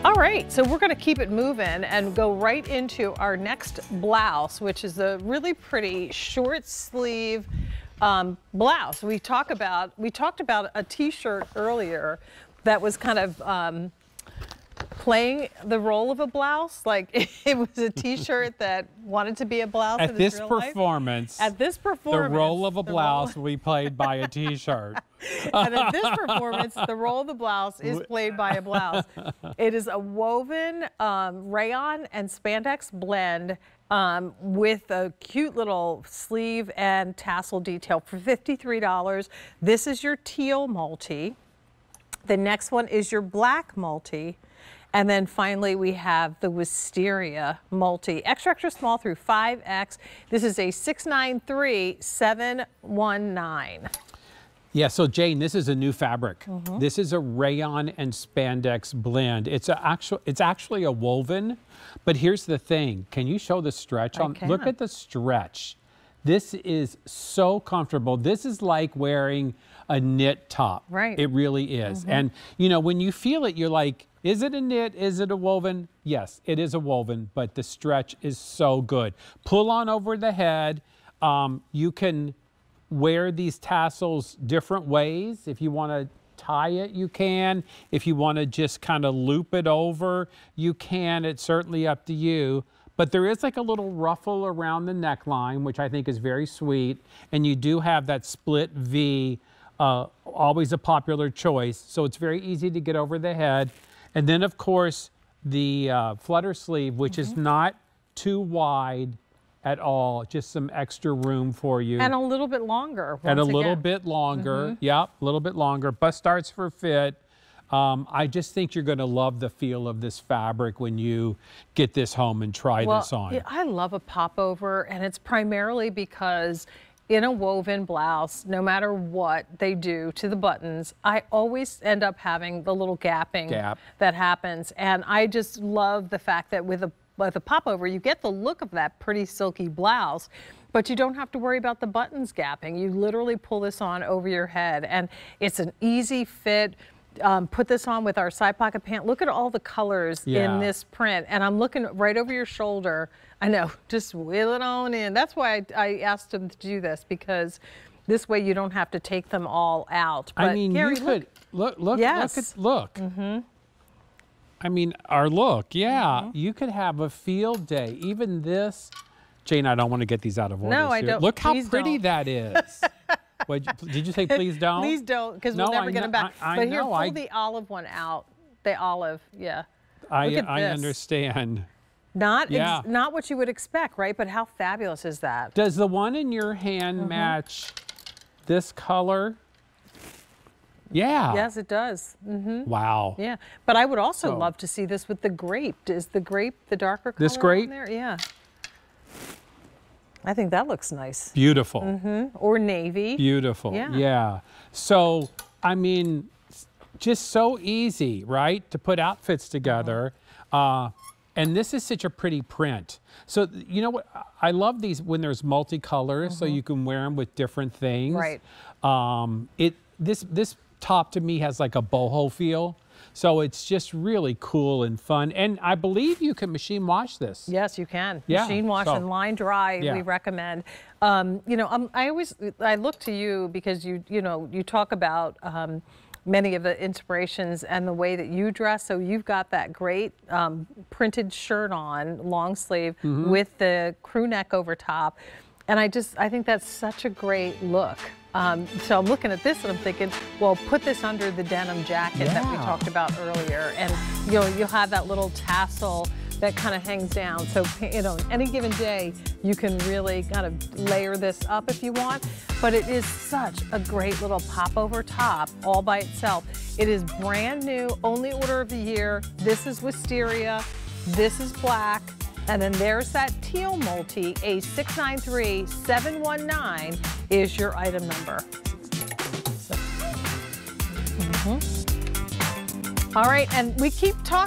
All right, so we're gonna keep it moving and go right into our next blouse, which is a really pretty short sleeve blouse. We talked about a t-shirt earlier that was kind of playing the role of a blouse. Like it was a t-shirt that wanted to be a blouse at this performance. At this performance, the role of a blouse will be played by a t-shirt. And at this performance, the role of the blouse is played by a blouse. It is a woven rayon and spandex blend with a cute little sleeve and tassel detail for $53. This is your teal multi. The next one is your black multi. And then finally, we have the wisteria multi, extra, extra small through 5X. This is a 693-719. Yeah, so Jane, this is a new fabric. This is a rayon and spandex blend. It's actually a woven, but here's the thing. Can you show the stretch on? Look at the stretch. This is so comfortable. This is like wearing a knit top. Right. It really is. And you know, when you feel it, you're like, is it a knit? Is it a woven? Yes, it is a woven, but the stretch is so good. Pull on over the head. You can wear these tassels different ways. If you want to tie it, you can. If you want to just kind of loop it over, you can. It's certainly up to you. But there is like a little ruffle around the neckline, which I think is very sweet. And you do have that split V, always a popular choice. So it's very easy to get over the head. And then, of course, the flutter sleeve, which is not too wide at all, just some extra room for you. And a little bit longer. And a little bit longer, yep, a little bit longer. Bust starts for fit. I just think you're gonna love the feel of this fabric when you get this home and try this on. I love a popover, and it's primarily because in a woven blouse, no matter what they do to the buttons, I always end up having the little gapping that happens. And I just love the fact that with a popover, you get the look of that pretty silky blouse, but you don't have to worry about the buttons gapping. You literally pull this on over your head, and it's an easy fit. Put this on with our side pocket pant. Look at all the colors in this print, and I'm looking right over your shoulder. I know, just wheel it on in. That's why I asked them to do this, because this way you don't have to take them all out. But I mean, Gary, you could look. I mean, our look, you could have a field day. Even this, Jane, I don't want to get these out of order. No, I don't. Look how pretty that is. Did you say please don't? Please don't, because we'll never get them back. But here, pull the olive one out. The olive, I understand. Not what you would expect, right? But how fabulous is that? Does the one in your hand match this color? Yeah. Yes, it does. Wow. Yeah, but I would also love to see this with the grape. Is the grape the darker color this grape? on there? Yeah. I think that looks nice. Beautiful. Or navy. Beautiful. Yeah. So, I mean, just so easy, right, to put outfits together. And this is such a pretty print. So, you know what? I love these when there's multicolors, so you can wear them with different things. Right. This top to me has like a boho feel. So it's just really cool and fun. And I believe you can machine wash this. Yes, you can. Machine wash and line dry, we recommend. You know, I look to you because you talk about many of the inspirations and the way that you dress. So you've got that great printed shirt on, long sleeve, with the crew neck over top. And I think that's such a great look. So I'm looking at this and I'm thinking, well, put this under the denim jacket that we talked about earlier. And you'll have that little tassel that kind of hangs down. So, you know, any given day, you can really kind of layer this up if you want. But it is such a great little popover top all by itself. It is brand new, only order of the year. This is wisteria, this is black. And then there's that teal multi, a 693-719 is your item number. All right, and we keep talking